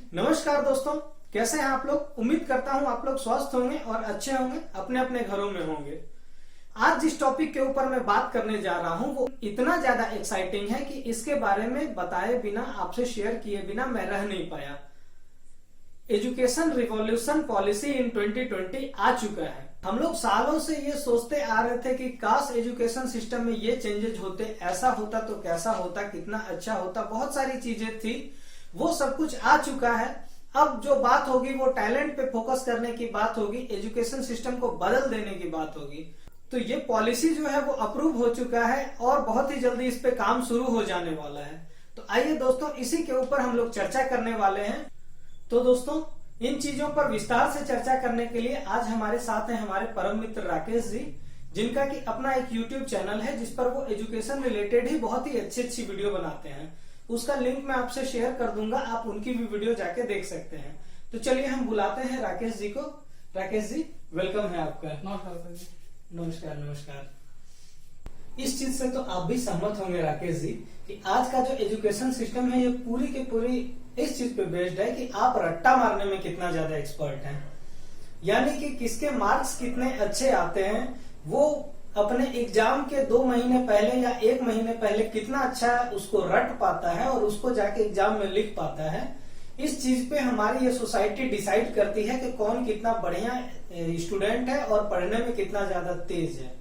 नमस्कार दोस्तों, कैसे हैं आप लोग। उम्मीद करता हूं आप लोग स्वस्थ होंगे और अच्छे होंगे, अपने अपने घरों में होंगे। आज जिस टॉपिक के ऊपर मैं बात करने जा रहा हूं वो इतना ज्यादा एक्साइटिंग है कि इसके बारे में बताए बिना, आपसे शेयर किए बिना मैं रह नहीं पाया। एजुकेशन रिवॉल्यूशन पॉलिसी इन 2020 आ चुका है। हम लोग सालों से ये सोचते आ रहे थे कि काश एजुकेशन सिस्टम में ये चेंजेस होते, ऐसा होता तो कैसा होता, कितना अच्छा होता। बहुत सारी चीजें थी, वो सब कुछ आ चुका है। अब जो बात होगी वो टैलेंट पे फोकस करने की बात होगी, एजुकेशन सिस्टम को बदल देने की बात होगी। तो ये पॉलिसी जो है वो अप्रूव हो चुका है और बहुत ही जल्दी इस पे काम शुरू हो जाने वाला है। तो आइए दोस्तों, इसी के ऊपर हम लोग चर्चा करने वाले हैं। तो दोस्तों, इन चीजों पर विस्तार से चर्चा करने के लिए आज हमारे साथ हैं हमारे परम मित्र राकेश जी, जिनका कि अपना एक यूट्यूब चैनल है जिस पर वो एजुकेशन रिलेटेड ही बहुत ही अच्छी अच्छी वीडियो बनाते हैं। उसका लिंक मैं आपसे शेयर कर दूंगा, आप उनकी भी वीडियो जाके देख सकते हैं। तो चलिए हम बुलाते हैं राकेश जी को। राकेश जी, वेलकम है आपका। नमस्कार जी। नमस्कार नमस्कार। इस चीज से तो आप भी सहमत होंगे राकेश जी कि आज का जो एजुकेशन सिस्टम है ये पूरी की पूरी इस चीज पे बेस्ड है कि आप रट्टा मारने में कितना ज्यादा एक्सपर्ट हैं। यानी कि किसके मार्क्स कितने अच्छे आते हैं, वो अपने एग्जाम के 2 महीने पहले या 1 महीने पहले कितना अच्छा उसको रट पाता है और उसको जाके एग्जाम में लिख पाता है। इस चीज पे हमारी ये सोसाइटी डिसाइड करती है कि कौन कितना बढ़िया स्टूडेंट है और पढ़ने में कितना ज्यादा तेज है।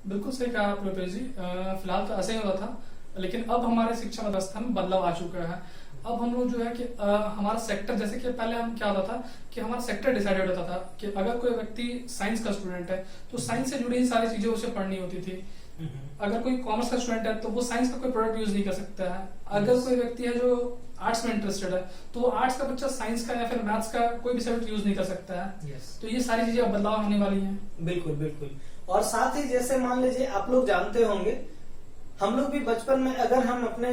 बिल्कुल सही कहा आपने रुपेश जी। फिलहाल तो ऐसे ही होता था, लेकिन अब हमारे शिक्षा व्यवस्था में बदलाव आ चुका है। अब हम लोग जो है कि हमारा सेक्टर, जैसे कि पहले हम क्या होता था कि हमारा सेक्टर डिसाइडेड होता था कि अगर कोई व्यक्ति साइंस का स्टूडेंट है तो साइंस से जुड़ी सारी चीजें उसे पढ़नी होती थी। अगर कोई कॉमर्स का स्टूडेंट है तो वो साइंस का कोई प्रोडक्ट यूज नहीं कर सकता है। अगर कोई व्यक्ति है जो आर्ट्स में इंटरेस्टेड है तो वो आर्ट्स का बच्चा साइंस का या फिर मैथ्स का कोई भी सब्जेक्ट यूज नहीं कर सकता है। तो ये सारी चीजें अब बदलाव होने वाली हैं। बिल्कुल बिल्कुल। और साथ ही जैसे मान लीजिए आप लोग जानते होंगे, हम लोग भी बचपन में अगर हम अपने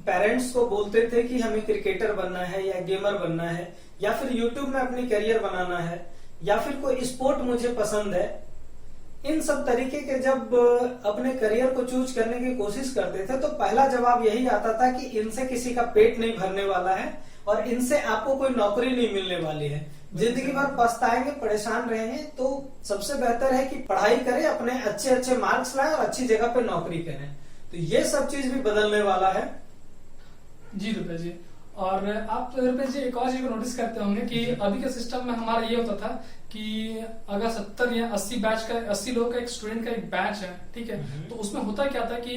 पेरेंट्स को बोलते थे कि हमें क्रिकेटर बनना है या गेमर बनना है या फिर यूट्यूब में अपनी करियर बनाना है या फिर कोई स्पोर्ट मुझे पसंद है, इन सब तरीके के जब अपने करियर को चूज करने की कोशिश करते थे तो पहला जवाब यही आता था कि इनसे किसी का पेट नहीं भरने वाला है और इनसे आपको कोई नौकरी नहीं मिलने वाली है, जिंदगी भर पछताएंगे, परेशान रहेंगे। तो सबसे बेहतर है कि पढ़ाई करें, अपने अच्छे अच्छे मार्क्स लाएं और अच्छी जगह पे नौकरी करें। तो ये सब चीज भी बदलने वाला है। जी रुपेश जी। और आप रुपेश जी एक और चीज को नोटिस करते होंगे कि अभी के सिस्टम में हमारा ये होता था कि अगर 70 या 80 बैच का 80 लोग का एक स्टूडेंट का एक बैच है, ठीक है, तो उसमें होता क्या था कि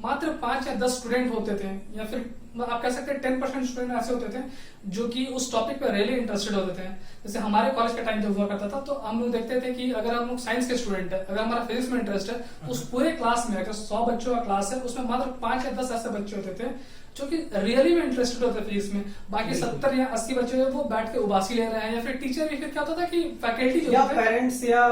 मात्र 5 या 10 स्टूडेंट होते थे, या फिर आप कह सकते हैं 10% स्टूडेंट ऐसे होते थे जो कि उस टॉपिक पे रियली इंटरेस्टेड होते थे। जैसे हमारे कॉलेज का टाइम जब हुआ करता था तो हम लोग देखते थे कि अगर हम लोग साइंस के स्टूडेंट है, अगर हमारा फिजिक्स में इंटरेस्ट है तो उस पूरे क्लास में अगर 100 बच्चों का क्लास है उसमें मात्र 5 या 10 ऐसे बच्चे होते थे जो कि रियली में इंटरेस्टेड होते थे इसमें। बाकी 70 या 80 बच्चे वो बैठ के उबासी ले रहे हैं, या फिर टीचर भी फिर क्या होता था कि फैकल्टी जो या पेरेंट्स या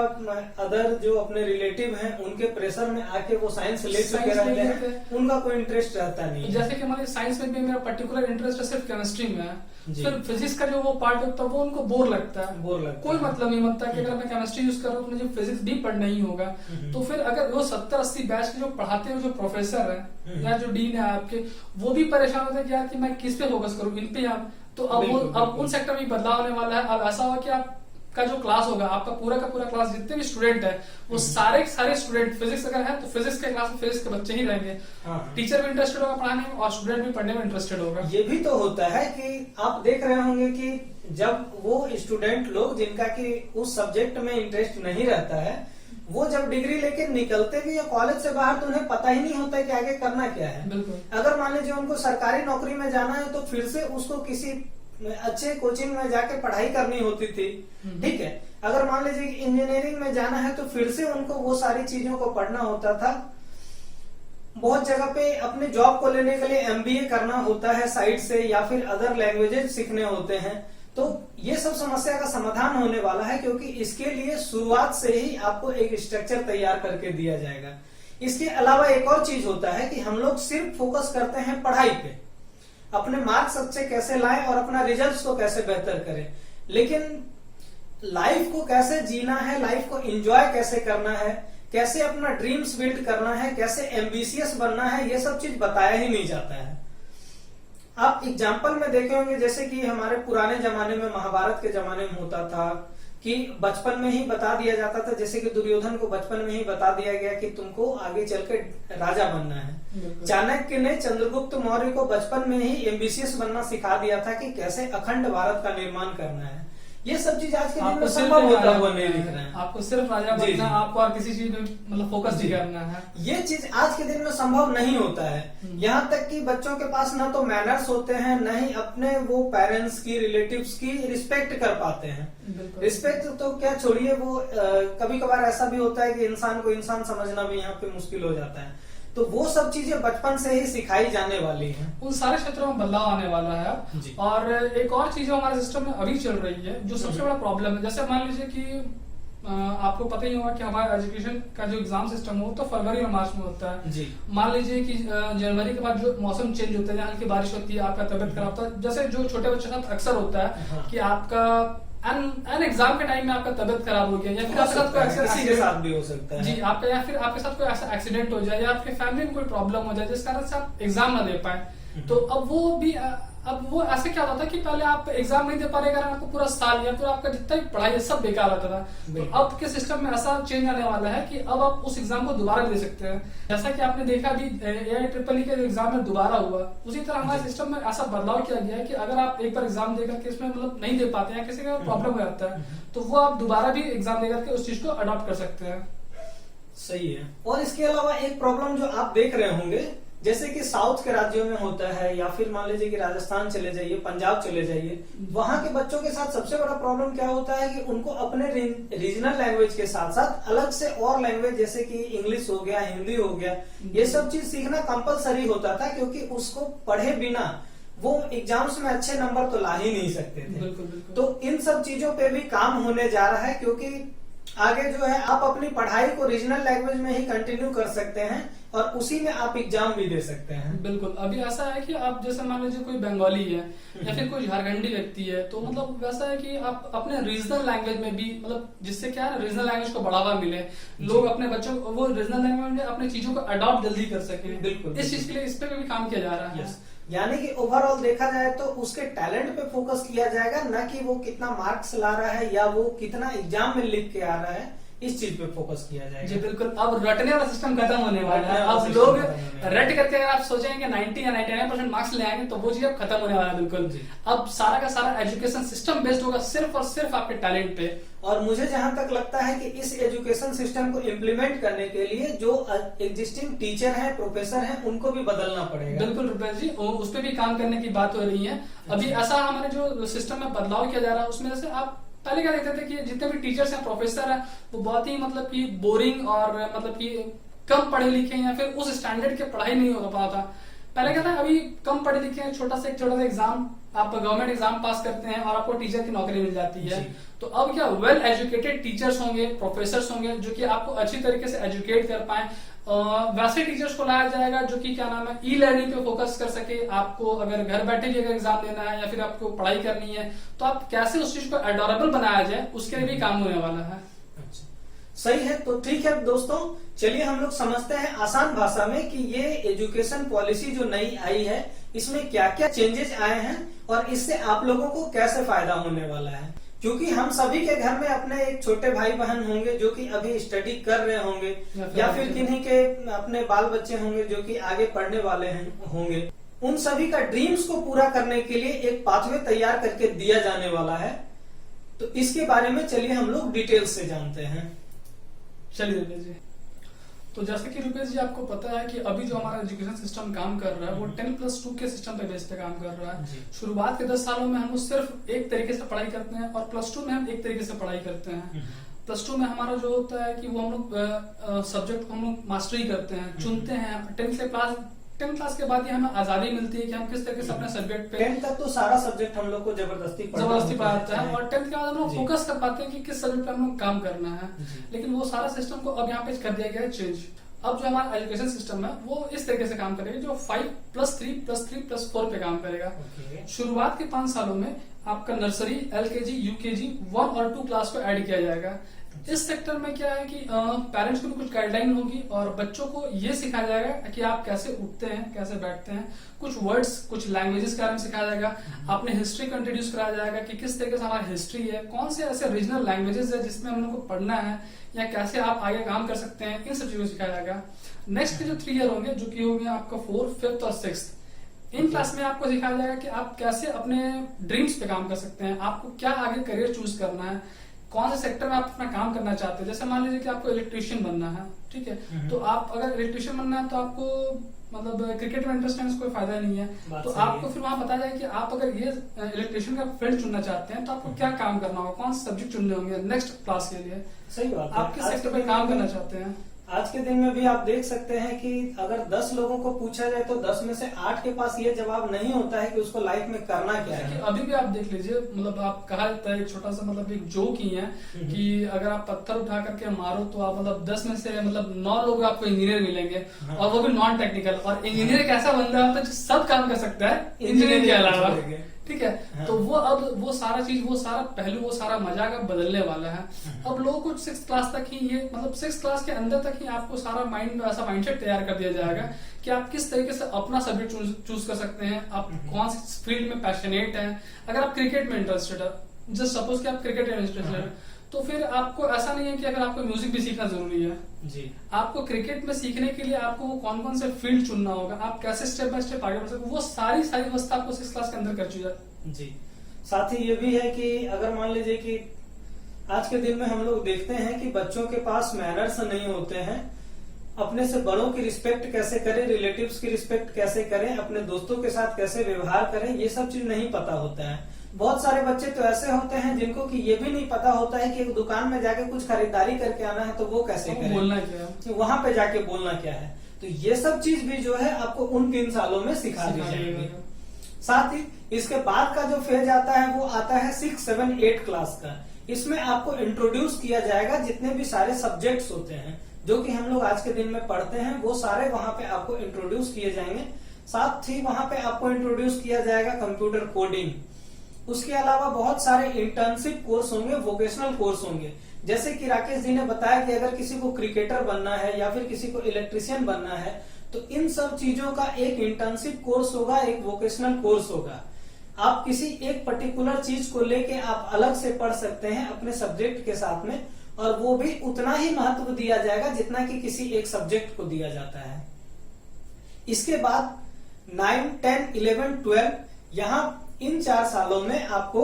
अदर जो अपने रिलेटिव हैं उनके प्रेशर में आके वो साइंस ले चुके रहते हैं, उनका कोई इंटरेस्ट रहता नहीं। जैसे कि हमारे साइंस में भी मेरा पर्टिकुलर इंटरेस्ट सिर्फ केमिस्ट्री में है, फिर फिजिक्स का जो वो पार्ट होता है वो उनको बोर लगता है, कोई मतलब नहीं बनता कि अगर मैं केमिस्ट्री यूज कर रहा हूँ तो मुझे फिजिक्स भी पढ़ना ही होगा। तो फिर अगर वो 70-80 बैच के जो पढ़ाते हैं जो प्रोफेसर है या जो डीन है आपके, वो भी परेशान होते हैं कि यार कि मैं किस पे फोकस करूँ, इन पे आप। तो अब उन सेक्टर में बदलाव होने वाला है। अब ऐसा होगा कि आपका जो क्लास होगा, आपका पूरा का पूरा क्लास जितने भी स्टूडेंट है वो सारे स्टूडेंट, फिजिक्स अगर है तो फिजिक्स के क्लास में फिजिक्स के बच्चे ही रहेंगे। टीचर भी इंटरेस्टेड होगा पढ़ाने में और स्टूडेंट भी पढ़ने में इंटरेस्टेड होगा। ये भी तो होता है कि आप देख रहे होंगे कि जब वो स्टूडेंट लोग जिनका कि उस सब्जेक्ट में इंटरेस्ट नहीं रहता है, वो जब डिग्री लेके निकलते भी या कॉलेज से बाहर तो उन्हें पता ही नहीं होता है कि आगे करना क्या है। बिल्कुल। अगर मान लीजिए उनको सरकारी नौकरी में जाना है तो फिर से उसको किसी अच्छे कोचिंग में जाके पढ़ाई करनी होती थी, ठीक है। अगर मान लीजिए इंजीनियरिंग में जाना है तो फिर से उनको वो सारी चीजों को पढ़ना होता था। बहुत जगह पे अपने जॉब को लेने के लिए MBA करना होता है साइड से, या फिर अदर लैंग्वेजेस सीखने होते हैं। तो ये सब समस्या का समाधान होने वाला है, क्योंकि इसके लिए शुरुआत से ही आपको एक स्ट्रक्चर तैयार करके दिया जाएगा। इसके अलावा एक और चीज होता है कि हम लोग सिर्फ फोकस करते हैं पढ़ाई पे, अपने मार्क्स अच्छे कैसे लाएं और अपना रिजल्ट्स को कैसे बेहतर करें, लेकिन लाइफ को कैसे जीना है, लाइफ को एंजॉय कैसे करना है, कैसे अपना ड्रीम्स बिल्ड करना है, कैसे एम्बिशियस बनना है, ये सब चीज बताया ही नहीं जाता है। आप एग्जाम्पल में देखे होंगे, जैसे कि हमारे पुराने जमाने में, महाभारत के जमाने में होता था कि बचपन में ही बता दिया जाता था, जैसे कि दुर्योधन को बचपन में ही बता दिया गया कि तुमको आगे चल के राजा बनना है। चाणक्य ने चंद्रगुप्त मौर्य को बचपन में ही एम्बिशियस बनना सिखा दिया था कि कैसे अखंड भारत का निर्माण करना है। ये सब चीज आज के दिन में संभव होता हुआ नहीं दिख रहा है। आपको सिर्फ राजा बनना, आपको और किसी चीज में मतलब फोकस नहीं करना है। ये चीज आज के दिन में संभव नहीं होता है। यहाँ तक कि बच्चों के पास ना तो मैनर्स होते हैं, न ही अपने वो पेरेंट्स की, रिलेटिव्स की रिस्पेक्ट कर पाते हैं। रिस्पेक्ट तो क्या छोड़िए, वो कभी कभार ऐसा भी होता है कि इंसान को इंसान समझना भी यहाँ पे मुश्किल हो जाता है। तो वो सब चीजें बचपन से ही सिखाई जाने वाली हैं। उन सारे क्षेत्रों में बदलाव आने वाला है। और एक और चीज हमारे सिस्टम में अभी चल रही है जो सबसे बड़ा प्रॉब्लम है, जैसे मान लीजिए कि आपको पता ही होगा कि हमारा एजुकेशन का जो एग्जाम सिस्टम हो तो फरवरी और मार्च में होता है। मान लीजिए कि जनवरी के बाद जो मौसम चेंज होता है, हल्की बारिश होती है, आपका तबियत खराब होता है, जैसे जो छोटे बच्चों के साथ अक्सर होता है कि आपका एन एग्जाम के टाइम में आपका तबियत खराब हो गया, या फिर आपके साथ कोई किसी के साथ भी हो सकता है जी, आपका या फिर आपके साथ कोई ऐसा एक्सीडेंट हो जाए या आपके फैमिली में कोई प्रॉब्लम हो जाए जिस कारण से आप एग्जाम ना दे पाए। तो अब वो ऐसे क्या होता था कि पहले आप एग्जाम नहीं दे पा रहे कारण आपको पूरा साल या फिर आपका जितना भी पढ़ाई है सब बेकार होता था। तो अब के सिस्टम में ऐसा चेंज आने वाला है कि अब आप उस एग्जाम को दोबारा दे सकते हैं। जैसा कि आपने देखा अभी AIEEE के एग्जाम में दोबारा हुआ, उसी तरह हमारे सिस्टम में ऐसा बदलाव किया गया है कि अगर आप एक बार एग्जाम देकर के इसमें मतलब नहीं दे पाते हैं, किसी का प्रॉब्लम हो जाता है, तो वो आप दोबारा भी एग्जाम देकर के उस चीज को अडॉप्ट कर सकते हैं। सही है। और इसके अलावा एक प्रॉब्लम जो आप देख रहे होंगे, जैसे कि साउथ के राज्यों में होता है, या फिर मान लीजिए कि राजस्थान चले जाइए, पंजाब चले जाइए, वहां के बच्चों के साथ सबसे बड़ा प्रॉब्लम क्या होता है कि उनको अपने रीजनल लैंग्वेज के साथ साथ अलग से और लैंग्वेज जैसे कि इंग्लिश हो गया, हिंदी हो गया, ये सब चीज सीखना कंपलसरी होता था, क्योंकि उसको पढ़े बिना वो एग्जाम्स में अच्छे नंबर तो ला ही नहीं सकते थे। बिल्कुल। तो इन सब चीजों पे भी काम होने जा रहा है, क्योंकि आगे जो है आप अपनी पढ़ाई को रीजनल लैंग्वेज में ही कंटिन्यू कर सकते हैं और उसी में आप एग्जाम भी दे सकते हैं। बिल्कुल। अभी ऐसा है कि आप जैसे मान लीजिए कोई बंगाली है या फिर कोई झारखंडी व्यक्ति है, तो मतलब वैसा है कि आप अपने रीजनल लैंग्वेज में भी मतलब जिससे क्या है रीजनल लैंग्वेज को बढ़ावा मिले, लोग अपने बच्चों को वो रीजनल लैंग्वेज में अपनी चीजों को अडॉप्ट जल्दी कर सके। बिल्कुल। इस चीज के लिए इस पे भी काम किया जा रहा है। यानी कि ओवरऑल देखा जाए तो उसके टैलेंट पे फोकस किया जाएगा, न कि वो कितना मार्क्स ला रहा है या वो कितना एग्जाम में लिख के आ रहा है, इस चीज पे फोकस किया जाएगा। जी बिल्कुल। अब रटने वाला सिस्टम खत्म होने वाला है। अब लोग रट करके अगर आप सोचेंगे 90 या 99% मार्क्स ले आएंगे तो वो चीज अब खत्म होने वाला है। बिल्कुल। अब सारा का सारा एजुकेशन सिस्टम बेस्ड होगा सिर्फ और सिर्फ आपके टैलेंट पे। और मुझे जहां तक लगता है कि इस एजुकेशन सिस्टम को इम्प्लीमेंट करने के लिए जो एग्जिस्टिंग टीचर हैं, प्रोफेसर हैं, उनको भी बदलना पड़ेगा। बिल्कुल रुपेश जी, उस पर भी काम करने की बात हो रही है। अभी ऐसा हमारे जो सिस्टम में बदलाव किया जा रहा है उसमें जैसे आप पहले क्या देखते थे कि जितने भी टीचर्स हैं, प्रोफेसर हैं, वो बहुत ही मतलब कि बोरिंग और मतलब कि कम पढ़े लिखे या फिर उस स्टैंडर्ड के पढ़ाई नहीं हो पाता था। पहले क्या था, अभी कम पढ़े लिखे हैं, छोटा सा एग्जाम आप गवर्नमेंट एग्जाम पास करते हैं और आपको टीचर की नौकरी मिल जाती है। तो अब क्या वेल एजुकेटेड टीचर्स होंगे, प्रोफेसर्स होंगे जो कि आपको अच्छी तरीके से एजुकेट कर पाए। वैसे टीचर्स को लाया जाएगा जो कि क्या नाम है ई लर्निंग पे फोकस कर सके। आपको अगर घर बैठे भी अगर एग्जाम देना है या फिर आपको पढ़ाई करनी है तो आप कैसे उस चीज को एडोरेबल बनाया जाए उसके लिए भी काम होने वाला है। सही है। तो ठीक है दोस्तों, चलिए हम लोग समझते हैं आसान भाषा में कि ये एजुकेशन पॉलिसी जो नई आई है इसमें क्या क्या चेंजेस आए हैं और इससे आप लोगों को कैसे फायदा होने वाला है। क्योंकि हम सभी के घर में अपने एक छोटे भाई बहन होंगे जो कि अभी स्टडी कर रहे होंगे या फिर किन्हीं के अपने बाल बच्चे होंगे जो कि आगे पढ़ने वाले होंगे। उन सभी का ड्रीम्स को पूरा करने के लिए एक पाथवे तैयार करके दिया जाने वाला है। तो इसके बारे में चलिए हम लोग डिटेल से जानते हैं। चलिए रुपेश जी, तो जैसे कि रुपेश जी आपको पता है कि अभी जो हमारा एजुकेशन सिस्टम काम कर रहा है वो 10+2 के सिस्टम पे बेस पे काम कर रहा है। शुरुआत के 10 सालों में हम लोग सिर्फ एक तरीके से पढ़ाई करते हैं और +2 में हम एक तरीके से पढ़ाई करते हैं। +2 में हमारा जो होता है कि वो हम लोग सब्जेक्ट को हम लोग मास्टरी करते हैं, चुनते हैं। 10 क्लास के बाद ही हमें आजादी मिलती है कि हम किस तरीके से अपने सब्जेक्ट पे 10 तक तो सारा सब्जेक्ट हम लोग को जबरदस्ती पढ़ाता है और 10 के बाद हम लोग फोकस कर पाते हैं कि किस सब्जेक्ट पे हम लोग काम करना है। लेकिन वो सारा सिस्टम को अब यहाँ पे कर दिया गया है चेंज। अब जो हमारा एजुकेशन सिस्टम है वो इस तरीके से काम करेगा जो 5+3+3+4 पे काम करेगा। शुरुआत के 5 सालों में आपका नर्सरी, LKG, UKG 1 और 2 क्लास को ऐड किया जाएगा। इस सेक्टर में क्या है कि पेरेंट्स को भी कुछ गाइडलाइन होगी और बच्चों को ये सिखाया जाएगा कि आप कैसे उठते हैं, कैसे बैठते हैं, कुछ वर्ड्स, कुछ लैंग्वेजेस के बारे में सिखाया जाएगा। आपने हिस्ट्री को इंट्रोड्यूस कराया जाएगा कि किस तरीके से हमारी हिस्ट्री है, कौन से ऐसे रीजनल लैंग्वेजेस है जिसमें हम लोग को पढ़ना है या कैसे आप आगे काम कर सकते हैं, इन सब चीजों को सिखाया जाएगा। नेक्स्ट के जो 3 ईयर होंगे, जो कि होंगे आपका 4th, 5th और 6th, इन क्लास में आपको सिखाया जाएगा कि आप कैसे अपने ड्रीम्स पे काम कर सकते हैं, आपको क्या आगे करियर चूज करना है, कौन से सेक्टर में आप अपना काम करना चाहते हैं। जैसे मान लीजिए कि आपको इलेक्ट्रिशियन बनना है, ठीक है, तो आप अगर इलेक्ट्रिशियन बनना है तो आपको मतलब क्रिकेट में इंटरेस्ट है, कोई फायदा नहीं है, तो आपको फिर वहां बताया जाए कि आप अगर ये इलेक्ट्रिशियन का फील्ड चुनना चाहते हैं तो आपको क्या काम करना होगा, कौन से सब्जेक्ट चुनने होंगे नेक्स्ट क्लास के लिए। सही बात है। आप किस सेक्टर में काम करना चाहते हैं। आज के दिन में भी आप देख सकते हैं कि अगर 10 लोगों को पूछा जाए तो 10 में से 8 के पास ये जवाब नहीं होता है कि उसको लाइफ में करना क्या है। अभी भी आप देख लीजिए, मतलब आप कहा जाता है एक छोटा सा मतलब एक जोक ही है कि अगर आप पत्थर उठा करके मारो तो आप मतलब 10 में से मतलब 9 लोग आपको इंजीनियर मिलेंगे, और वो भी नॉन टेक्निकल। और इंजीनियर एक ऐसा बंदा होता है जो सब काम कर सकता है इंजीनियर के अलावा, ठीक है। हाँ। तो वो अब वो सारा चीज, वो सारा पहलू, वो सारा मजाक अब बदलने वाला है। अब लोगों को 6th क्लास तक ही ये मतलब 6th क्लास के अंदर तक ही आपको सारा माइंड ऐसा माइंडसेट तैयार कर दिया जाएगा कि आप किस तरीके से अपना सब्जेक्ट चूज कर सकते हैं, आप कौन सी फील्ड में पैशनेट हैं। अगर आप क्रिकेट में इंटरेस्टेड है, जस्ट सपोज कि आप क्रिकेट में इंटरेस्टेड है, तो फिर आपको ऐसा नहीं है कि अगर आपको म्यूजिक भी सीखना जरूरी है जी, आपको क्रिकेट में सीखने के लिए आपको कौन कौन से फील्ड चुनना होगा, आप कैसे स्टेप बाय स्टेप आगे बढ़ सकते, वो सारी व्यवस्था आपको 6th क्लास के अंदर कर चुका है जी। साथ ही ये भी है कि अगर मान लीजिए कि आज के दिन में हम लोग देखते हैं कि बच्चों के पास मैनर्स नहीं होते हैं, अपने से बड़ों की रिस्पेक्ट कैसे करें, रिलेटिव्स की रिस्पेक्ट कैसे करें, अपने दोस्तों के साथ कैसे व्यवहार करें, ये सब चीज नहीं पता होता है। बहुत सारे बच्चे तो ऐसे होते हैं जिनको कि ये भी नहीं पता होता है कि एक दुकान में जाके कुछ खरीदारी करके आना है तो वो कैसे करें, बोलना क्या है, वहां पे जाके बोलना क्या है। तो ये सब चीज भी जो है आपको उन 3 सालों में सिखा दी जाएगी। साथ ही इसके बाद का जो फेज आता है वो आता है 6, 7, 8 क्लास का। इसमें आपको इंट्रोड्यूस किया जाएगा जितने भी सारे सब्जेक्ट्स होते हैं जो कि हम लोग आज के दिन में पढ़ते हैं, वो सारे वहां पे आपको इंट्रोड्यूस किए जाएंगे। साथ ही वहां पे आपको इंट्रोड्यूस किया जाएगा कंप्यूटर कोडिंग। उसके अलावा बहुत सारे इंटर्नशिप कोर्स होंगे, वोकेशनल कोर्स होंगे। जैसे कि राकेश जी ने बताया कि अगर किसी को क्रिकेटर बनना है या फिर किसी को इलेक्ट्रिशियन बनना है तो इन सब चीजों का एक इंटर्नशिप कोर्स होगा, एक वोकेशनल कोर्स होगा। आप किसी एक पर्टिकुलर चीज को लेके आप अलग से पढ़ सकते हैं अपने सब्जेक्ट के साथ में, और वो भी उतना ही महत्व दिया जाएगा जितना कि किसी एक सब्जेक्ट को दिया जाता है। इसके बाद 9, 10, 11, 12 यहाँ इन 4 सालों में आपको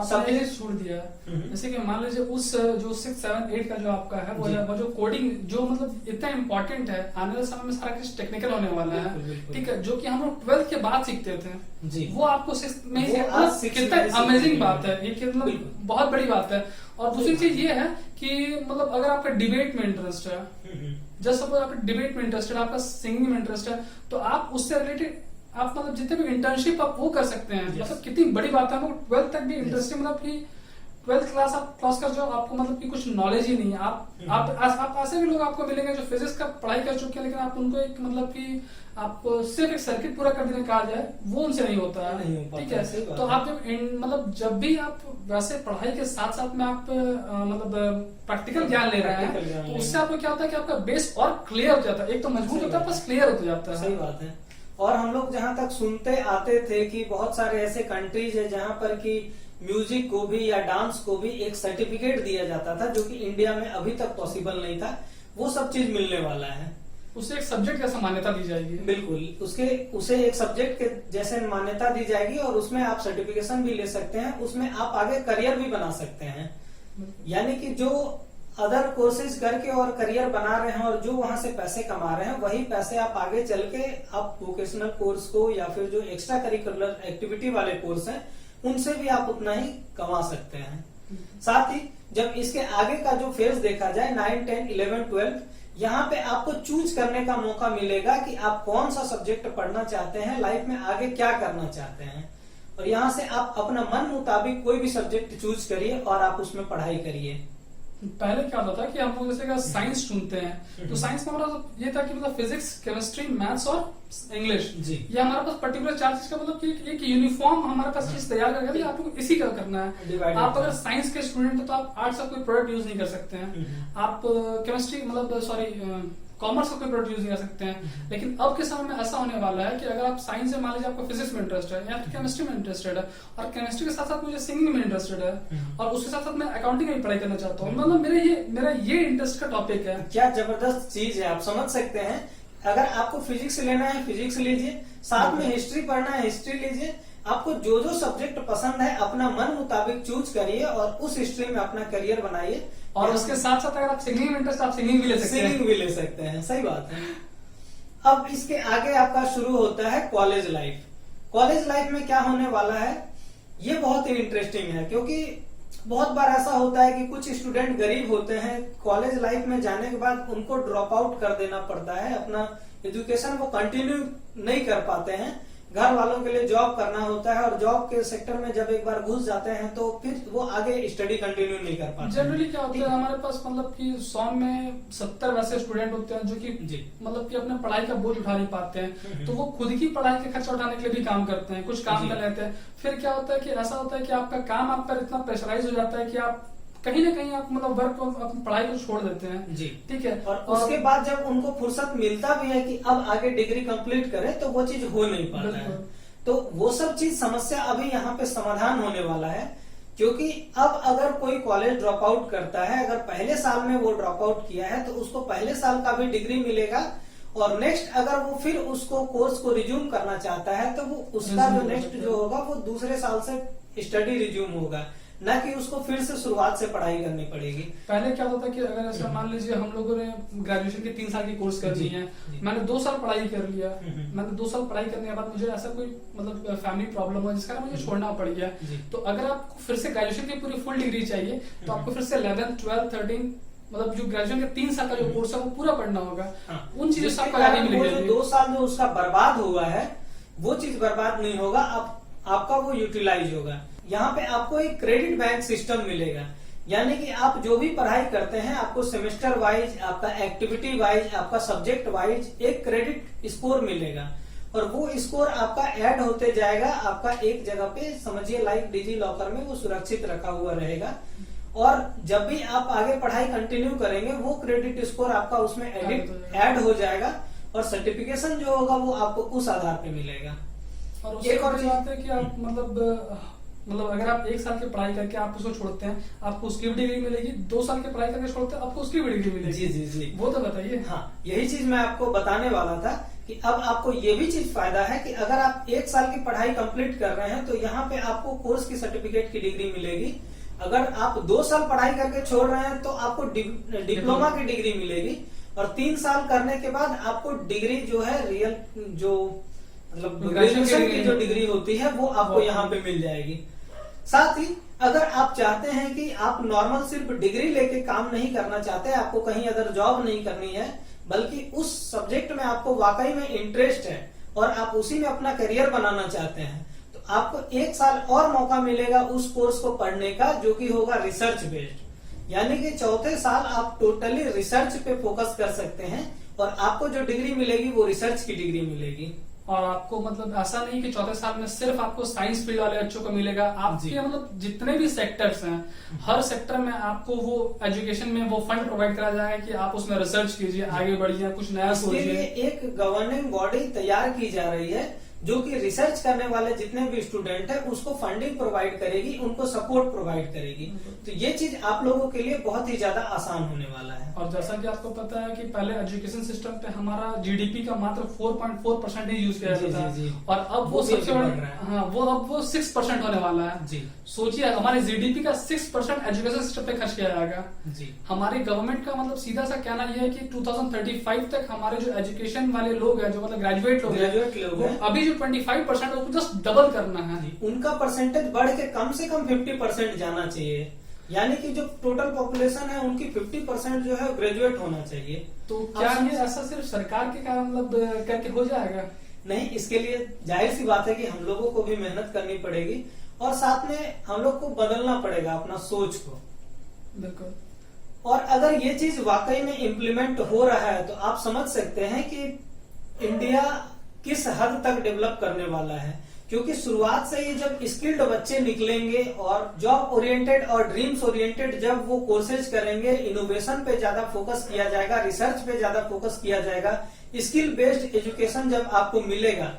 सब्जेक्ट छोड़ दिया। जैसे कि मान लीजिए उस जो 6, 7, 8 का जो आपका है वो जो कोडिंग जो मतलब इतना इम्पोर्टेंट है, आने वाले समय में सारा कुछ टेक्निकल होने वाला है, ठीक है, जो कि हम लोग 12th के बाद सीखते थे जी, वो आपको 6th में ही कितना अमेजिंग बात है, ये मतलब बहुत बड़ी बात है। और दूसरी चीज ये है कि मतलब अगर आपका डिबेट में इंटरेस्ट है, जस्ट सपोज आपका डिबेट में इंटरेस्ट है, आपका सिंगिंग में इंटरेस्ट है, तो आप उससे रिलेटेड आप मतलब जितने भी इंटर्नशिप आप वो कर सकते हैं। मतलब कितनी बड़ी बात है, हम 12th तक भी इंटरेस्टिंग, मतलब कि 12th क्लास आप क्रॉस कर जाओ, आपको मतलब कि कुछ नॉलेज ही नहीं है। आप ऐसे भी लोग आपको मिलेंगे जो फिजिक्स का पढ़ाई कर चुके हैं, लेकिन आप उनको एक मतलब कि आपको सिर्फ एक सर्किट पूरा कर देने कहा जाए वो उनसे नहीं होता है, ठीक है। तो आप जब जब भी आप वैसे पढ़ाई के साथ साथ में आप मतलब प्रैक्टिकल ज्ञान ले रहे हैं तो उससे आपको क्या होता है कि आपका बेस और क्लियर हो जाता है, एक तो मजबूत होता है प्लस क्लियर होता जाता है। सही बात है। और हम लोग जहां तक सुनते आते थे कि बहुत सारे ऐसे कंट्रीज है जहां पर कि म्यूजिक को भी या डांस को भी एक सर्टिफिकेट दिया जाता था, जो कि इंडिया में अभी तक पॉसिबल नहीं था। वो सब चीज मिलने वाला है। उसे एक सब्जेक्ट जैसा मान्यता दी जाएगी। बिल्कुल, उसे एक सब्जेक्ट के जैसे मान्यता दी जाएगी और उसमें आप सर्टिफिकेशन भी ले सकते हैं, उसमें आप आगे करियर भी बना सकते हैं। यानी कि जो अदर कोर्सेज करके और करियर बना रहे हैं और जो वहां से पैसे कमा रहे हैं, वही पैसे आप आगे चल के आप वोकेशनल कोर्स को या फिर जो एक्स्ट्रा करिकुलर एक्टिविटी वाले कोर्स हैं उनसे भी आप उतना ही कमा सकते हैं। साथ ही जब इसके आगे का जो फेज देखा जाए 9, 10, 11, 12, यहाँ पे आपको चूज करने का मौका मिलेगा कि आप कौन सा सब्जेक्ट पढ़ना चाहते हैं, लाइफ में आगे क्या करना चाहते हैं, और यहाँ से आप अपना मन मुताबिक कोई भी सब्जेक्ट चूज करिए और आप उसमें पढ़ाई करिए। पहले क्या होता था कि हम लोग जैसे अगर साइंस चुनते हैं तो साइंस में हमारा ये था कि मतलब फिजिक्स, केमिस्ट्री, मैथ्स और इंग्लिश, जी। ये हमारे पास पर्टिकुलर 4 चीज का मतलब कि एक यूनिफॉर्म हमारे पास चीज तैयार करके दी, आपको इसी का करना है। Divided आप अगर था। साइंस के स्टूडेंट हो तो आप आर्ट्स का कोई प्रोडक्ट यूज नहीं कर सकते हैं, आप केमिस्ट्री मतलब सॉरी कॉमर्स का कोई प्रोडक्ट यूज नहीं कर सकते हैं। लेकिन अब के समय में ऐसा होने वाला है कि अगर आप साइंस से मान लीजिए आपको फिजिक्स में इंटरेस्ट है या फिर केमिस्ट्री में इंटरेस्टेड है, और केमिस्ट्री के साथ साथ मुझे सिंगिंग में इंटरेस्टेड है, और उसके साथ साथ मैं अकाउंटिंग में भी पढ़ाई करना चाहता हूँ, मतलब मेरा ये इंटरेस्ट का टॉपिक है। क्या जबरदस्त चीज है, आप समझ सकते हैं। अगर आपको फिजिक्स लेना है फिजिक्स लीजिए, साथ में हिस्ट्री पढ़ना है हिस्ट्री लीजिए, आपको जो जो सब्जेक्ट पसंद है अपना मन मुताबिक चूज करिए और उस स्ट्रीम में अपना करियर बनाइए। और उसके साथ साथ अगर आप सिंगिंग में इंटरेस्ट, आप सिंगिंग भी ले सकते हैं। सिंगिंग भी ले सकते हैं, सही बात है। अब इसके आगे आपका शुरू होता है कॉलेज लाइफ। कॉलेज लाइफ में क्या होने वाला है, ये बहुत ही इंटरेस्टिंग है, क्योंकि बहुत बार ऐसा होता है कि कुछ स्टूडेंट गरीब होते हैं, कॉलेज लाइफ में जाने के बाद उनको ड्रॉप आउट कर देना पड़ता है, अपना एजुकेशन वो कंटिन्यू नहीं कर पाते हैं, घर वालों के लिए जॉब करना होता है, और जॉब के सेक्टर में जब एक बार घुस जाते हैं तो फिर वो आगे स्टडी कंटिन्यू नहीं कर पाते। जनरली क्या होता है हमारे पास, मतलब कि 100 में 70 वैसे स्टूडेंट होते हैं जो कि मतलब कि अपने पढ़ाई का बोझ उठा नहीं पाते हैं, तो वो खुद की पढ़ाई का खर्चा उठाने के लिए भी काम करते हैं, कुछ काम कर लेते हैं। फिर क्या होता है कि ऐसा होता है कि आपका काम आप पर इतना प्रेशराइज हो जाता है कि आप कहीं ना कहीं आप मतलब वर्क अपनी पढ़ाई को छोड़ देते हैं जी। ठीक है। और उसके बाद जब उनको फुर्सत मिलता भी है कि अब आगे डिग्री कंप्लीट करें, तो वो चीज हो नहीं पाता है। तो वो सब चीज समस्या अभी यहाँ पे समाधान होने वाला है, क्योंकि अब अगर कोई कॉलेज ड्रॉप आउट करता है, अगर पहले साल में वो ड्रॉप आउट किया है तो उसको पहले साल का भी डिग्री मिलेगा, और नेक्स्ट अगर वो फिर उसको कोर्स को रिज्यूम करना चाहता है तो वो उसका जो नेक्स्ट जो होगा वो दूसरे साल से स्टडी रिज्यूम होगा, ना कि उसको फिर से शुरुआत से पढ़ाई करनी पड़ेगी। पहले क्या होता था कि अगर ऐसा मान लीजिए हम लोगों ने ग्रेजुएशन के 3 साल की कोर्स कर ली है, मैंने 2 साल पढ़ाई कर लिया, मैंने 2 साल पढ़ाई करने के बाद मुझे ऐसा कोई मतलब फैमिली प्रॉब्लम हुआ जिसका मुझे छोड़ना पड़ गया, तो अगर आपको फिर से ग्रेजुएशन की पूरी फुल डिग्री चाहिए तो आपको फिर से 11th 12th 13 मतलब जो ग्रेजुएशन के 3 साल का जो कोर्स है वो पूरा पढ़ना होगा। उन चीजों से आपको आगे मिलेगी। 2 साल जो उसका बर्बाद हुआ है वो चीज बर्बाद नहीं होगा, आपका वो यूटिलाइज होगा। यहाँ पे आपको एक क्रेडिट बैंक सिस्टम मिलेगा, यानी कि आप जो भी पढ़ाई करते हैं आपको सेमेस्टर वाइज, आपका एक्टिविटी वाइज, आपका सब्जेक्ट वाइज एक क्रेडिट स्कोर मिलेगा, और वो स्कोर आपका ऐड होते जाएगा, आपका एक जगह पे समझिए लाइक डिजी लॉकर में वो सुरक्षित रखा हुआ रहेगा, और जब भी आप आगे पढ़ाई कंटिन्यू करेंगे वो क्रेडिट स्कोर आपका उसमें ऐड हो जाएगा, और सर्टिफिकेशन जो होगा वो आपको उस आधार पे मिलेगा। और एक और बात है कि आप मतलब अगर आप 1 साल की पढ़ाई करके आप उसको छोड़ते हैं आपको उसकी भी डिग्री मिलेगी, 2 साल की पढ़ाई करके छोड़ते हैं आपको उसकी भी डिग्री मिलेगी। जी जी जी, वो तो बताइए। हाँ, यही चीज मैं आपको बताने वाला था कि अब आपको ये भी चीज फायदा है कि अगर आप 1 साल की पढ़ाई कंप्लीट कर रहे हैं तो यहाँ पे आपको कोर्स की सर्टिफिकेट की डिग्री मिलेगी। अगर आप 2 साल पढ़ाई करके छोड़ रहे हैं तो आपको डिप्लोमा की डिग्री मिलेगी, और 3 साल करने के बाद आपको डिग्री जो है रियल जो मतलब ग्रेजुएशन की जो डिग्री होती है वो आपको यहाँ पे मिल जाएगी। साथ ही अगर आप चाहते हैं कि आप नॉर्मल सिर्फ डिग्री लेके काम नहीं करना चाहते, आपको कहीं अदर जॉब नहीं करनी है, बल्कि उस सब्जेक्ट में आपको वाकई में इंटरेस्ट है और आप उसी में अपना करियर बनाना चाहते हैं, तो आपको 1 साल और मौका मिलेगा उस कोर्स को पढ़ने का, जो कि होगा रिसर्च बेस्ड। यानी कि 4थे साल आप टोटली रिसर्च पे फोकस कर सकते हैं, और आपको जो डिग्री मिलेगी वो रिसर्च की डिग्री मिलेगी। और आपको मतलब ऐसा नहीं कि 4थे साल में सिर्फ आपको साइंस फील्ड वाले बच्चों को मिलेगा, आपके मतलब जितने भी सेक्टर्स हैं हर सेक्टर में आपको वो एजुकेशन में वो फंड प्रोवाइड करा जाएगा कि आप उसमें रिसर्च कीजिए, आगे बढ़िए, कुछ नया सोचिए। एक गवर्निंग बॉडी तैयार की जा रही है जो कि रिसर्च करने वाले जितने भी स्टूडेंट हैं उसको फंडिंग प्रोवाइड करेगी, उनको सपोर्ट प्रोवाइड करेगी। तो ये चीज आप लोगों के लिए बहुत ही ज्यादा आसान होने वाला है। और जैसा कि आपको पता है कि पहले एजुकेशन सिस्टम पे हमारा जीडीपी का मात्र 4.4% यूज किया जाता है, और अब वो सबसे बड़ा वो 6% होने वाला है। जी सोचिए हमारे जीडीपी का 6% एजुकेशन सिस्टम पे खर्च किया जाएगा। जी, हमारी गवर्नमेंट का मतलब सीधा सा कहना यह है कि 2035 तक हमारे जो एजुकेशन वाले लोग हैं, जो मतलब ग्रेजुएट लोग हैं, अभी 25% उसको जस्ट डबल करना है। उनका परसेंटेज बढ़ के कम से कम 50% जाना चाहिए, यानी कि जो टोटल पॉपुलेशन है उनकी 50% जो है ग्रेजुएट होना चाहिए। तो क्या ये ऐसा सिर्फ सरकार के कारण मतलब करके हो जाएगा? नहीं, इसके लिए जाहिर सी बात है कि हम लोगों को भी मेहनत करनी पड़ेगी, और साथ में हम लोग को बदलना पड़ेगा अपना सोच को। बिल्कुल। और अगर ये चीज वाकई में इम्प्लीमेंट हो रहा है तो आप समझ सकते हैं कि इंडिया किस हद तक डेवलप करने वाला है। क्योंकि शुरुआत से ही जब स्किल्ड बच्चे निकलेंगे और जॉब ओरिएंटेड और ड्रीम्स ओरिएंटेड जब वो कोर्सेज करेंगे, इनोवेशन पे ज्यादा फोकस किया जाएगा, रिसर्च पे ज्यादा फोकस किया जाएगा, स्किल बेस्ड एजुकेशन जब आपको मिलेगा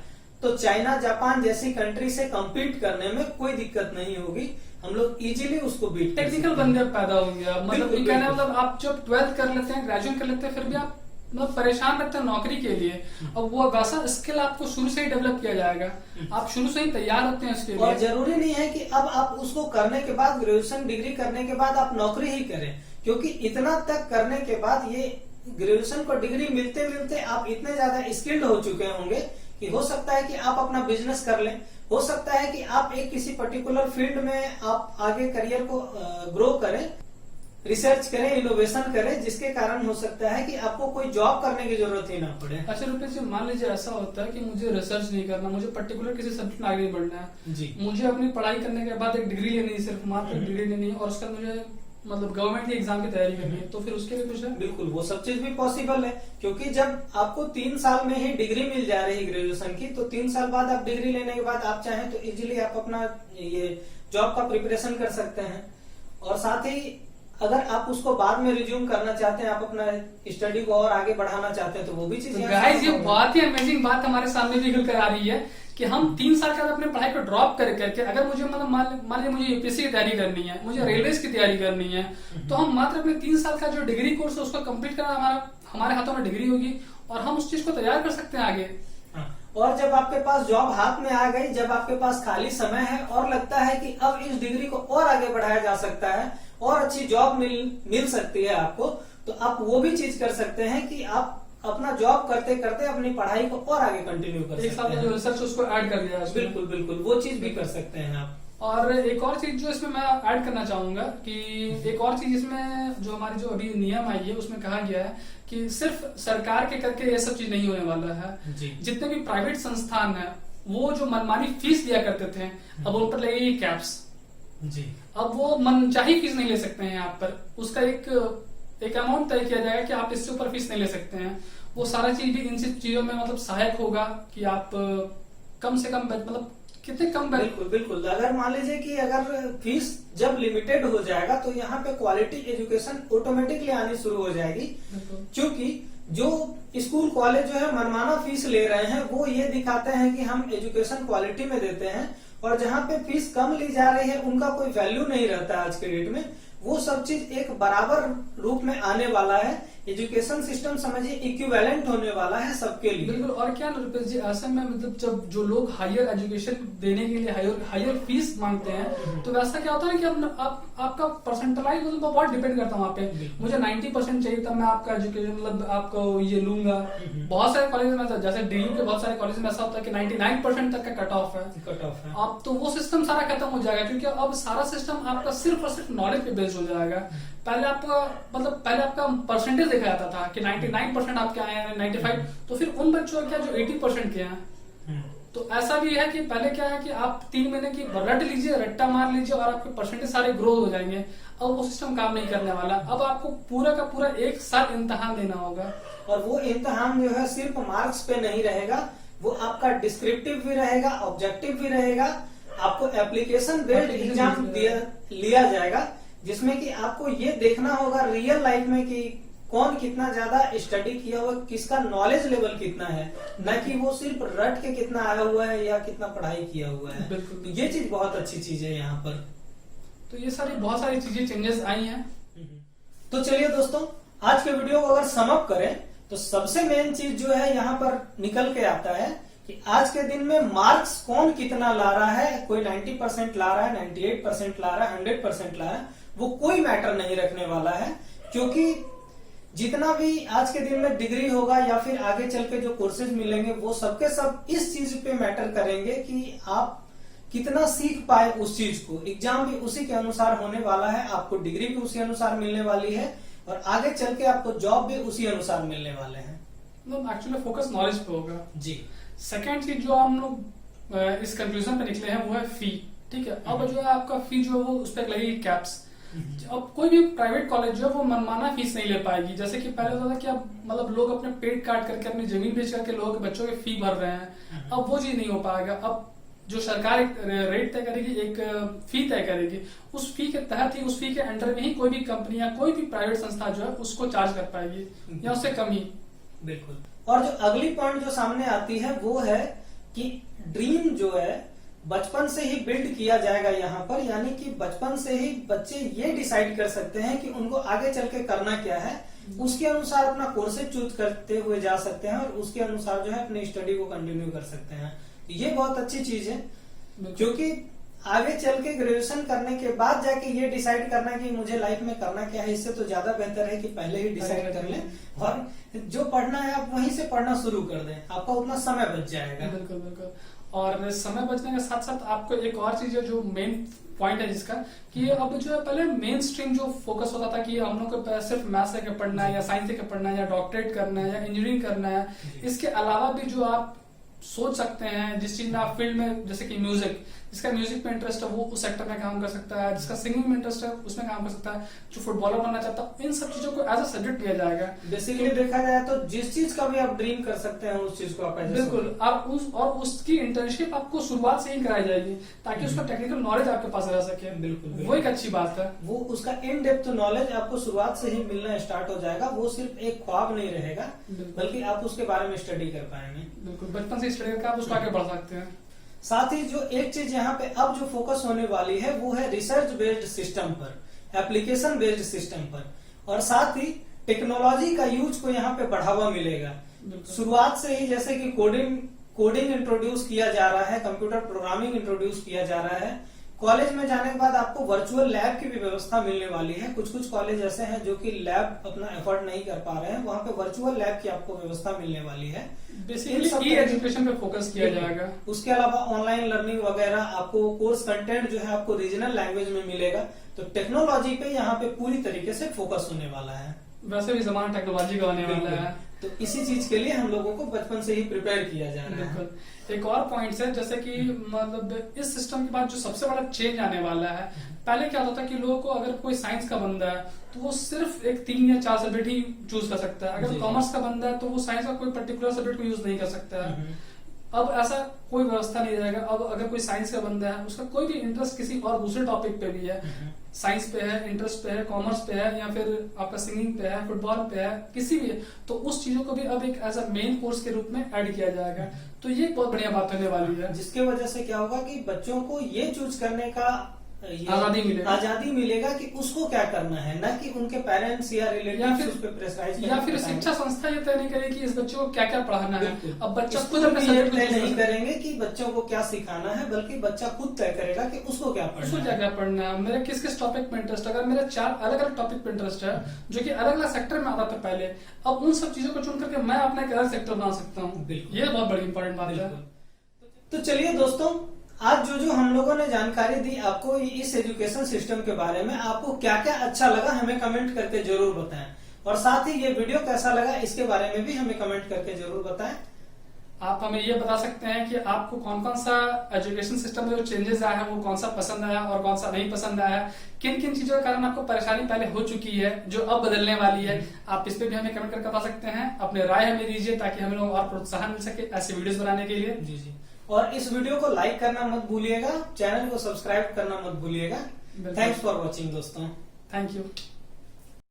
तो चाइना जापान जैसी कंट्री से compete करने में कोई दिक्कत नहीं होगी। हम लोग इजीली उसको बीट टेक्निकल बंदे पैदा होंगे। अब मतलब बिल्कुल, ये कहना बिल्कुल। मतलब आप जब 12th कर लेते हैं, ग्रेजुएट कर लेते हैं, फिर भी आप मतलब परेशान रहते हैं नौकरी के लिए। अब वो वैसा स्किल आपको शुरू से ही डेवलप किया जाएगा, आप शुरू से ही तैयार होते हैं उसके और लिए। जरूरी नहीं है कि अब आप उसको करने के बाद, ग्रेजुएशन डिग्री करने के बाद आप नौकरी ही करें। क्योंकि इतना तक करने के बाद ये ग्रेजुएशन को डिग्री मिलते मिलते आप इतने ज्यादा स्किल्ड हो चुके होंगे कि हो सकता है कि आप अपना बिजनेस कर लें, हो सकता है कि आप एक किसी पर्टिकुलर फील्ड में आप आगे करियर को ग्रो करें, रिसर्च करें, इनोवेशन करें, जिसके कारण हो सकता है कि आपको कोई जॉब करने की जरूरत ही ना पड़े। अच्छा रुपेश जी, मान लीजिए ऐसा होता है कि मुझे रिसर्च नहीं करना, मुझे पर्टिकुलर किसी सब्जेक्ट में आगे नहीं बढ़ना है जी, मुझे अपनी पढ़ाई करने के बाद एक डिग्री लेनी है, सिर्फ मात्र एक डिग्री लेनी है, और उसका मुझे मतलब गवर्नमेंट के एग्जाम की तैयारी करनी है, तो फिर उसके लिए कुछ है? बिल्कुल वो सब चीज भी पॉसिबल है। क्योंकि जब आपको 3 साल में ही डिग्री मिल जा रही है ग्रेजुएशन की, तो 3 साल बाद आप डिग्री लेने के बाद आप चाहें तो इजीली आप अपना ये जॉब का प्रिपरेशन कर सकते हैं। और साथ ही अगर आप उसको बाद में रिज्यूम करना चाहते हैं, आप अपना स्टडी को और आगे बढ़ाना चाहते हैं, तो वो भी चीज गाइस, ये बहुत ही अमेजिंग बात हमारे सामने भी निकल कर आ रही है कि हम 3 साल के बाद अपने पढ़ाई को ड्रॉप करके अगर मुझे मतलब मान लीजिए मुझे यूपीएससी की तैयारी करनी है, मुझे रेलवे की तैयारी करनी है, तो हम मात्र अपने 3 साल का जो डिग्री कोर्स है उसको कंप्लीट करना, हमारे हाथों में डिग्री होगी और हम उस चीज को तैयार कर सकते हैं आगे। और जब आपके पास जॉब हाथ में आ गई, जब आपके पास खाली समय है और लगता है कि अब इस डिग्री को और आगे बढ़ाया जा सकता है और अच्छी जॉब मिल सकती है आपको, तो आप वो भी चीज कर सकते हैं कि आप अपना जॉब करते करते अपनी पढ़ाई को और आगे कंटिन्यू कर सकते हैं। एक साल का जो रिसर्च उसको ऐड कर दिया उसमें। बिल्कुल बिल्कुल, वो चीज भी कर सकते हैं आप। और एक और चीज जो इसमें मैं ऐड करना चाहूंगा कि एक और चीज इसमें जो हमारी जो अभी नियम आई है उसमें कहा गया है कि सिर्फ सरकार के करके ये सब चीज नहीं होने वाला है जी। जितने भी प्राइवेट संस्थान है वो जो मनमानी फीस लिया करते थे, अब उन पर लगेगी कैप्स जी। अब वो मनचाही फीस नहीं ले सकते हैं। यहाँ पर उसका एक अमाउंट तय किया जाएगा कि आप इससे ऊपर फीस नहीं ले सकते हैं। वो सारा चीज भी इन सब चीजों में मतलब सहायक होगा कि आप कम से कम मतलब कितने कम बिल्कुल बिल्कुल, अगर मान लीजिए कि अगर फीस जब लिमिटेड हो जाएगा तो यहाँ पे क्वालिटी एजुकेशन ऑटोमेटिकली आनी शुरू हो जाएगी। क्योंकि जो स्कूल कॉलेज जो है मनमाना फीस ले रहे हैं वो ये दिखाते हैं कि हम एजुकेशन क्वालिटी में देते हैं, और जहाँ पे फीस कम ली जा रही है उनका कोई वैल्यू नहीं रहता आज के डेट में। वो सब चीज एक बराबर रूप में आने वाला है। एजुकेशन सिस्टम समझिए इक्विवेलेंट होने वाला है सबके लिए। बिल्कुल। और क्या रुपेश जी, ऐसे में मतलब जब जो लोग हायर एजुकेशन देने के लिए हायर फीस मांगते हैं तो वैसा क्या होता है कि आपका परसेंटाइज मतलब बहुत डिपेंड करता है वहाँ पे। मुझे 90% चाहिए तब मैं आपका एजुकेशन मतलब आपको ये लूंगा। बहुत सारे कॉलेज में जैसे डीयू के बहुत सारे कॉलेज में ऐसा होता है कि 99% तक का कट ऑफ है। अब तो वो सिस्टम सारा खत्म हो जाएगा क्योंकि अब सारा सिस्टम आपका सिर्फ और सिर्फ नॉलेज पे बेस्ड हो जाएगा। पहले आपका परसेंटेज देखा जाता था कि 99% आपके आए हैं, 95, तो फिर उन बच्चों का क्या जो 80% के हैं। तो ऐसा भी है कि पहले क्या है कि आप 3 महीने की रट लीजिए, रट्टा मार लीजिए और आपके परसेंटेज सारे ग्रो हो जाएंगे। अब वो सिस्टम काम नहीं करने वाला। अब आपको पूरा का पूरा एक साल इम्तिहान देना होगा, और वो इम्तिहान जो है सिर्फ मार्क्स पे नहीं रहेगा, वो आपका डिस्क्रिप्टिव भी रहेगा, ऑब्जेक्टिव भी रहेगा। आपको एप्लीकेशन बेस्ड एग्जाम लिया जाएगा जिसमें कि आपको ये देखना होगा रियल लाइफ में कि कौन कितना ज्यादा स्टडी किया हुआ, किसका नॉलेज लेवल कितना है, न कि वो सिर्फ रट के कितना आया हुआ है या कितना पढ़ाई किया हुआ है। बिल्कुल। तो ये चीज बहुत अच्छी चीज है यहाँ पर। तो ये बहुत सारी चीजें चेंजेस आई हैं। तो चलिए दोस्तों, आज के वीडियो को अगर समअप करें तो सबसे मेन चीज जो है यहाँ पर निकल के आता है कि आज के दिन में मार्क्स कौन कितना ला रहा है। कोई 90% ला रहा है, 98% ला रहा है, 100% ला रहा है, वो कोई मैटर नहीं रखने वाला है। क्योंकि जितना भी आज के दिन में डिग्री होगा या फिर आगे चल के जो कोर्सेज मिलेंगे वो सबके सब इस चीज पे मैटर करेंगे कि आप कितना सीख पाए उस चीज को। एग्जाम भी उसी के अनुसार होने वाला है, आपको डिग्री भी उसी अनुसार मिलने वाली है और आगे चल के आपको जॉब भी उसी अनुसार मिलने वाले हैं। मतलब एक्चुअली फोकस नॉलेज पे होगा जी। सेकेंड चीज जो हम लोग इस कंक्लूजन पे निकले हैं वो है फी। ठीक है, अब जो है आपका फी जो है वो उस पर लगेगी कैप्स। अब कोई भी प्राइवेट कॉलेज जो है वो मनमाना फीस नहीं ले पाएगी। जैसे कि पहले होता था कि अब मतलब लोग अपने पेट काट करके अपनी जमीन बेच करके लोगों के बच्चों के फी भर रहे हैं, अब वो चीज नहीं हो पाएगा। अब जो सरकार एक रेट तय करेगी, एक फी तय करेगी, उस फी के तहत ही, उस फी के अंडर में ही कोई भी कंपनी या कोई भी प्राइवेट संस्था जो है उसको चार्ज कर पाएगी या उससे कम ही। बिल्कुल। और जो अगली पॉइंट जो सामने आती है वो है कि ड्रीम जो है बचपन से ही बिल्ड किया जाएगा यहाँ पर, यानी कि बचपन से ही बच्चे ये डिसाइड कर सकते हैं कि उनको आगे चल के करना क्या है, उसके अनुसार अपना कोर्सेज चूज करते हुए जा सकते हैं और उसके अनुसार जो है अपनी स्टडी को कंटिन्यू कर सकते हैं। ये बहुत अच्छी चीज है, क्योंकि आगे चल के ग्रेजुएशन करने के बाद जाके ये डिसाइड करना कि मुझे लाइफ में करना क्या है, इससे तो ज्यादा बेहतर है कि पहले ही डिसाइड कर लें और जो पढ़ना है आप वहीं से पढ़ना शुरू कर दें, आपका उतना समय बच जाएगा। बिल्कुल बिल्कुल। और समय बचने के साथ साथ आपको एक और चीज है जो मेन पॉइंट है जिसका, कि अब जो है पहले मेन स्ट्रीम जो फोकस होता था कि हम लोग को सिर्फ मैथ्स लेके पढ़ना है या साइंस लेके पढ़ना है या डॉक्टरेट करना है या इंजीनियरिंग करना है, इसके अलावा भी जो आप सोच सकते हैं जिस चीज में आप फील्ड में, जैसे कि म्यूजिक, जिसका म्यूजिक में इंटरेस्ट है वो उस सेक्टर में काम कर सकता है, जिसका सिंगिंग में इंटरेस्ट है उसमें काम कर सकता है, जो फुटबॉलर बनना चाहता है, इन सब चीजों को एज अ सब्जेक्ट लिया जाएगा। बेसिकली देखा जाए तो जिस चीज का भी आप ड्रीम कर सकते हैं उस चीज को आप बिल्कुल, आप उसकी इंटर्नशिप आपको शुरुआत से ही कराई जाएगी ताकि उसका टेक्निकल नॉलेज आपके पास रह सके। बिल्कुल, वो एक अच्छी बात है। वो उसका इन डेप्थ नॉलेज आपको शुरुआत से ही मिलना स्टार्ट हो जाएगा, वो सिर्फ एक ख्वाब नहीं रहेगा बल्कि आप उसके बारे में स्टडी कर पाएंगे। बिल्कुल, बचपन से स्टडी करके आप उसको आगे बढ़ सकते हैं। साथ ही जो एक चीज यहाँ पे अब जो फोकस होने वाली है वो है रिसर्च बेस्ड सिस्टम पर, एप्लीकेशन बेस्ड सिस्टम पर, और साथ ही टेक्नोलॉजी का यूज को यहाँ पे बढ़ावा मिलेगा। शुरुआत से ही जैसे कि कोडिंग इंट्रोड्यूस किया जा रहा है, कंप्यूटर प्रोग्रामिंग इंट्रोड्यूस किया जा रहा है। कॉलेज में जाने के बाद आपको वर्चुअल लैब की भी व्यवस्था मिलने वाली है। कुछ कॉलेज ऐसे हैं जो कि लैब अपना एफर्ट नहीं कर पा रहे हैं, वहां पे वर्चुअल लैब की आपको व्यवस्था मिलने वाली है। बेसिकली एजुकेशन पे फोकस किया जाएगा। उसके अलावा ऑनलाइन लर्निंग वगैरह, आपको कोर्स कंटेंट जो है आपको रीजनल लैंग्वेज में मिलेगा। तो टेक्नोलॉजी पे यहाँ पे पूरी तरीके से फोकस होने वाला है। वैसे भी जमाना टेक्नोलॉजी का आने वाला है, तो इसी चीज के लिए हम लोगों को बचपन से ही प्रिपेयर किया जा रहा है। एक और पॉइंट है, जैसे कि मतलब इस सिस्टम के बाद जो सबसे बड़ा चेंज आने वाला है, पहले क्या होता था कि लोगों को अगर कोई साइंस का बंदा है तो वो सिर्फ एक 3 या 4 सब्जेक्ट ही चूज कर सकता है। अगर कॉमर्स का बंदा है तो वो साइंस का कोई पर्टिकुलर सब्जेक्ट को यूज नहीं कर सकता है। अब ऐसा कोई व्यवस्था नहीं रहेगा। अब अगर कोई साइंस का बंदा है, उसका कोई भी इंटरेस्ट किसी और दूसरे टॉपिक पे भी है, साइंस पे है, इंटरेस्ट पे है, कॉमर्स पे है, या फिर आपका सिंगिंग पे है, फुटबॉल पे है, किसी भी है, तो उस चीजों को भी अब एक एज अ मेन कोर्स के रूप में ऐड किया जाएगा। तो ये बहुत बढ़िया बात होने वाली है, जिसके वजह से क्या होगा कि बच्चों को ये चूज करने का आजादी मिलेगा कि उसको क्या करना है, ना कि उनके पेरेंट्स या रिलेटिव्स उस पे प्रेशराइज या फिर शिक्षा संस्था ये तय नहीं करेगी कि इस बच्चे को क्या क्या पढ़ाना है। अब बच्चा खुद अपने सब्जेक्ट तय नहीं करेंगे कि बच्चों को क्या सिखाना है, बल्कि बच्चा खुद तय करेगा कि उसको क्या पढ़ना है। मेरे किस किस टॉपिक पे इंटरेस्ट है। अगर मेरा 4 अलग अलग टॉपिक पे इंटरेस्ट है जो कि अलग अलग सेक्टर में आता था पहले, अब उन सब चीजों को चुन करके मैं अपना एक अलग सेक्टर बना सकता हूँ। ये बहुत बड़ी इंपॉर्टेंट बात है। तो चलिए दोस्तों, आज जो हम लोगों ने जानकारी दी आपको इस एजुकेशन सिस्टम के बारे में, आपको क्या क्या अच्छा लगा हमें कमेंट करके जरूर बताएं, और साथ ही ये वीडियो कैसा लगा इसके बारे में भी हमें कमेंट करके जरूर बताएं। आप हमें ये बता सकते हैं कि आपको कौन कौन सा एजुकेशन सिस्टम में जो चेंजेस आया है वो कौन सा पसंद आया और कौन सा नहीं पसंद आया, किन किन चीजों के कारण आपको परेशानी पहले हो चुकी है जो अब बदलने वाली है। आप इस पे भी हमें कमेंट करके बता सकते हैं, अपने राय हमें दीजिए ताकि हमें और प्रोत्साहन मिल सके ऐसे वीडियोस बनाने के लिए। जी। और इस वीडियो को लाइक करना मत भूलिएगा, चैनल को सब्सक्राइब करना मत भूलिएगा। थैंक्स फॉर वॉचिंग दोस्तों। Thank you.